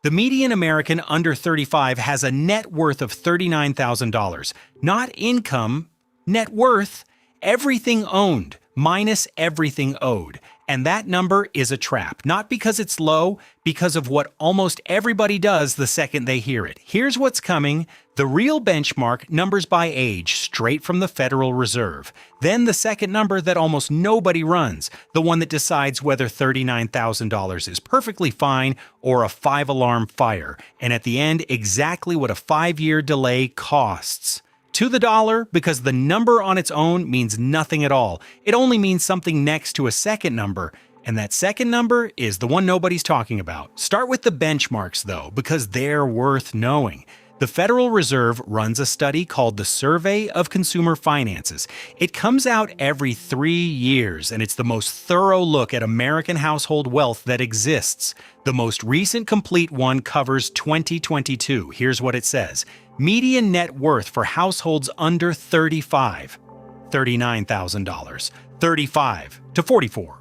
The median American under 35 has a net worth of $39,000. Not income, net worth, everything owned minus everything owed. And that number is a trap, not because it's low, because of what almost everybody does the second they hear it. Here's what's coming. The real benchmark, numbers by age, straight from the Federal Reserve. Then the second number that almost nobody runs, the one that decides whether $39,000 is perfectly fine or a 5-alarm fire. And at the end, exactly what a 5-year delay costs. To the dollar, because the number on its own means nothing at all. It only means something next to a second number, and that second number is the one nobody's talking about. Start with the benchmarks, though, because they're worth knowing. The Federal Reserve runs a study called the Survey of Consumer Finances. It comes out every 3 years, and it's the most thorough look at American household wealth that exists. The most recent complete one covers 2022. Here's what it says. Median net worth for households under 35, $39,000. 35 to 44,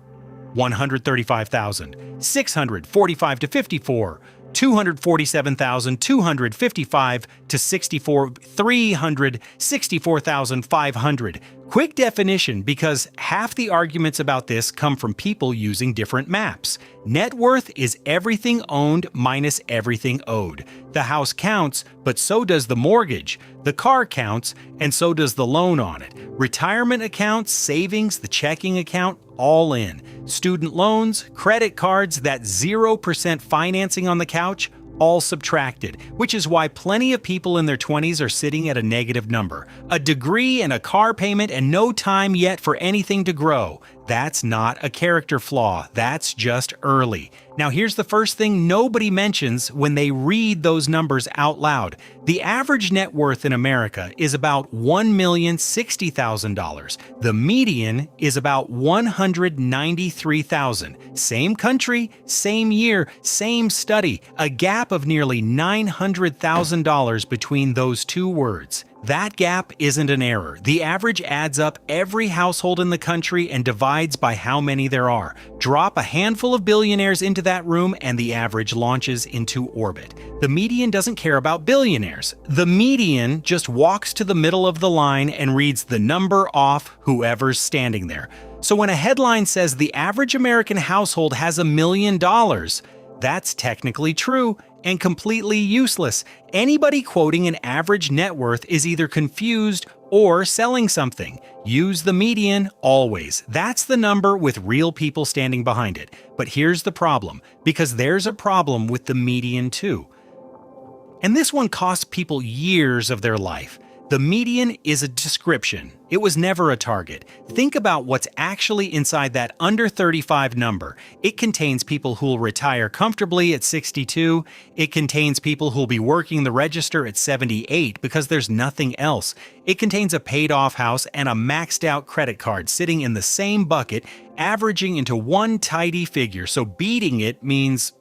$135,000. 645 to 54, $247,255 to 64, $364,500. Quick definition, because half the arguments about this come from people using different maps. Net worth is everything owned minus everything owed. The house counts, but so does the mortgage. The car counts, and so does the loan on it. Retirement accounts, savings, the checking account, all in. Student loans, credit cards, that 0% financing on the couch, all subtracted, which is why plenty of people in their 20s are sitting at a negative number. A degree and a car payment and no time yet for anything to grow. That's not a character flaw, that's just early. Now here's the first thing nobody mentions when they read those numbers out loud. The average net worth in America is about $1,060,000. The median is about $193,000. Same country, same year, same study, a gap of nearly $900,000 between those two words. That gap isn't an error. The average adds up every household in the country and divides by how many there are. Drop a handful of billionaires into that room and the average launches into orbit. The median doesn't care about billionaires. The median just walks to the middle of the line and reads the number off whoever's standing there. So when a headline says the average American household has $1 million, that's technically true and completely useless. Anybody quoting an average net worth is either confused or selling something. Use the median always. That's the number with real people standing behind it. But here's the problem, because there's a problem with the median too. And this one costs people years of their life. The median is a description. It was never a target. Think about what's actually inside that under 35 number. It contains people who'll retire comfortably at 62. It contains people who'll be working the register at 78 because there's nothing else. It contains a paid-off house and a maxed-out credit card sitting in the same bucket, averaging into one tidy figure. So beating it means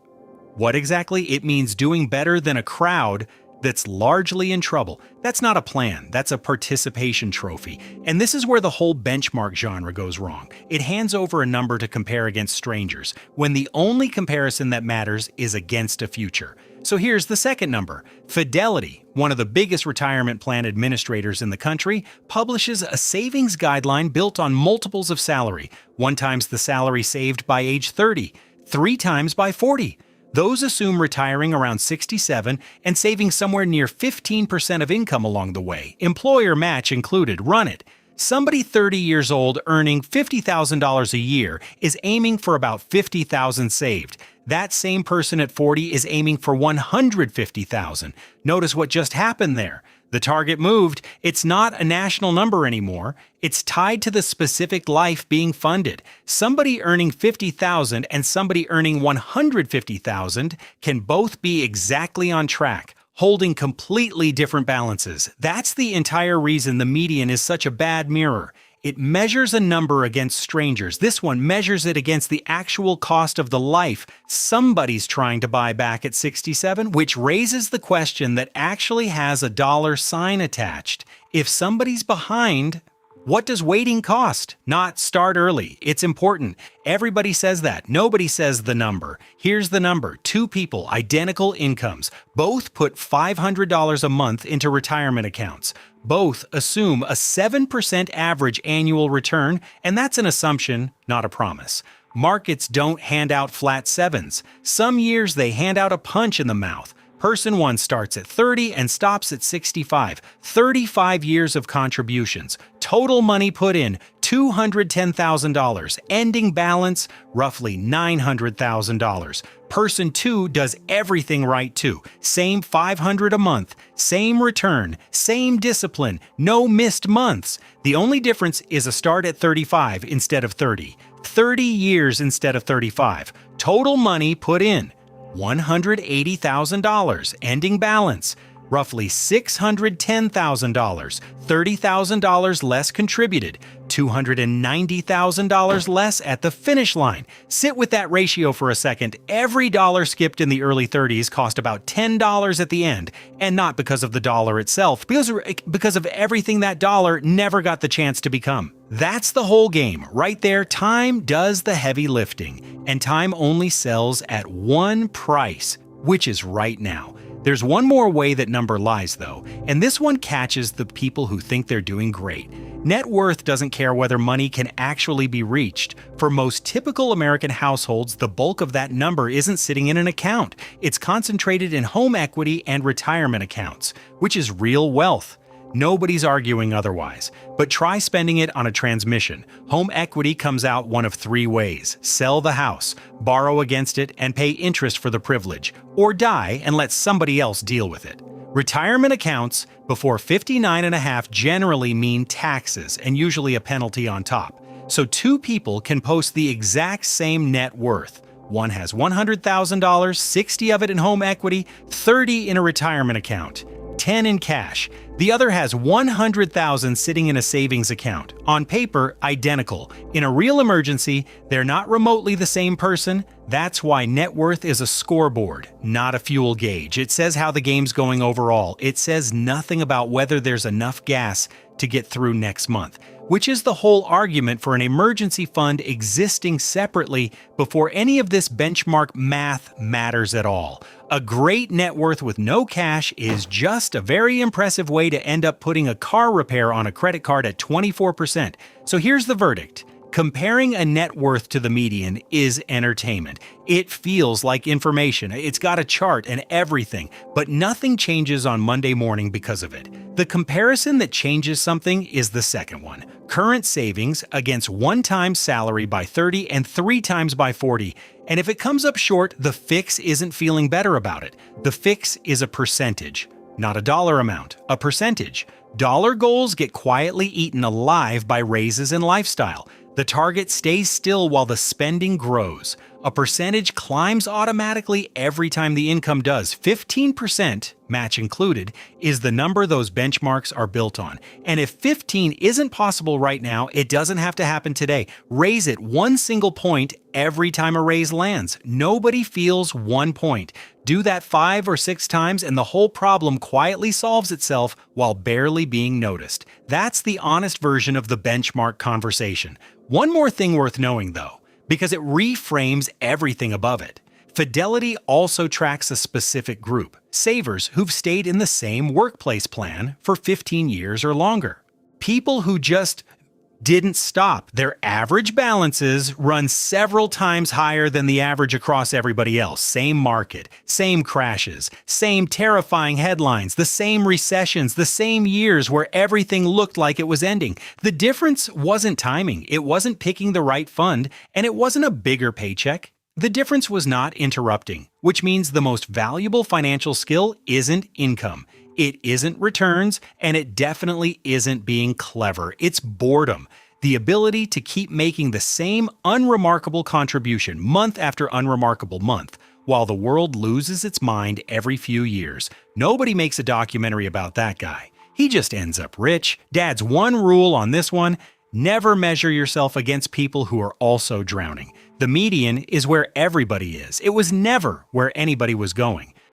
what exactly? It means doing better than a crowd that's largely in trouble. That's not a plan, that's a participation trophy. And this is where the whole benchmark genre goes wrong. It hands over a number to compare against strangers, when the only comparison that matters is against a future. So here's the second number. Fidelity, one of the biggest retirement plan administrators in the country, publishes a savings guideline built on multiples of salary. 1 times the salary saved by age 30, 3 times by 40. Those assume retiring around 67 and saving somewhere near 15% of income along the way, employer match included. Run it. Somebody 30 years old earning $50,000 a year is aiming for about $50,000 saved. That same person at 40 is aiming for $150,000. Notice what just happened there. The target moved. It's not a national number anymore. It's tied to the specific life being funded. Somebody earning $50,000 and somebody earning $150,000 can both be exactly on track, holding completely different balances. That's the entire reason the median is such a bad mirror. It measures a number against strangers. This one measures it against the actual cost of the life somebody's trying to buy back at 67, which raises the question that actually has a dollar sign attached. If somebody's behind, What does waiting cost? Not start early. It's important. Everybody says that. Nobody says the number. Here's the number. Two people, identical incomes. Both put $500 a month into retirement accounts. Both assume a 7% average annual return, and that's an assumption, not a promise. Markets don't hand out flat sevens. Some years they hand out a punch in the mouth. Person 1 starts at 30 and stops at 65. 35 years of contributions. Total money put in, $210,000. Ending balance, roughly $900,000. Person 2 does everything right too. Same $500 a month, same return, same discipline, no missed months. The only difference is a start at 35 instead of 30. 30 years instead of 35. Total money put in, $180,000. Ending balance, roughly $610,000. $30,000 less contributed. $290,000 less at the finish line. Sit with that ratio for a second. Every dollar skipped in the early 30s cost about $10 at the end, and not because of the dollar itself, because of everything that dollar never got the chance to become. That's the whole game. Right there, time does the heavy lifting, and time only sells at one price, which is right now. There's one more way that number lies, though, and this one catches the people who think they're doing great. Net worth doesn't care whether money can actually be reached. For most typical American households, the bulk of that number isn't sitting in an account. It's concentrated in home equity and retirement accounts, which is real wealth. Nobody's arguing otherwise, but try spending it on a transmission. Home equity comes out one of three ways: sell the house, borrow against it, and pay interest for the privilege, or die and let somebody else deal with it. Retirement accounts before 59.5 generally mean taxes and usually a penalty on top. So two people can post the exact same net worth. One has $100,000, 60 of it in home equity, 30 in a retirement account, 10 in cash. The other has $100,000 sitting in a savings account. On paper, identical. In a real emergency, they're not remotely the same person. That's why net worth is a scoreboard, not a fuel gauge. It says how the game's going overall. It says nothing about whether there's enough gas to get through next month, which is the whole argument for an emergency fund existing separately before any of this benchmark math matters at all. A great net worth with no cash is just a very impressive way to end up putting a car repair on a credit card at 24%. So here's the verdict. Comparing a net worth to the median is entertainment. It feels like information. It's got a chart and everything, but nothing changes on Monday morning because of it. The comparison that changes something is the second one. Current savings against 1 times salary by 30 and 3 times by 40. And if it comes up short, the fix isn't feeling better about it. The fix is a percentage, not a dollar amount, a percentage. Dollar goals get quietly eaten alive by raises and lifestyle. The target stays still while the spending grows. A percentage climbs automatically every time the income does. 15%, match included, is the number those benchmarks are built on. And if 15 isn't possible right now, it doesn't have to happen today. Raise it 1 single point every time a raise lands. Nobody feels 1 point. Do that 5 or 6 times and the whole problem quietly solves itself while barely being noticed. That's the honest version of the benchmark conversation. One more thing worth knowing, though, because it reframes everything above it. Fidelity also tracks a specific group, savers who've stayed in the same workplace plan for 15 years or longer. People who just didn't stop. Their average balances run several times higher than the average across everybody else. Same market, same crashes, same terrifying headlines, the same recessions, the same years where everything looked like it was ending. The difference wasn't timing, it wasn't picking the right fund, and it wasn't a bigger paycheck. The difference was not interrupting, which means the most valuable financial skill isn't income. It isn't returns, and it definitely isn't being clever. It's boredom. The ability to keep making the same unremarkable contribution month after unremarkable month, while the world loses its mind every few years. Nobody makes a documentary about that guy. He just ends up rich. Dad's one rule on this one: never measure yourself against people who are also drowning. The median is where everybody is. It was never where anybody was going.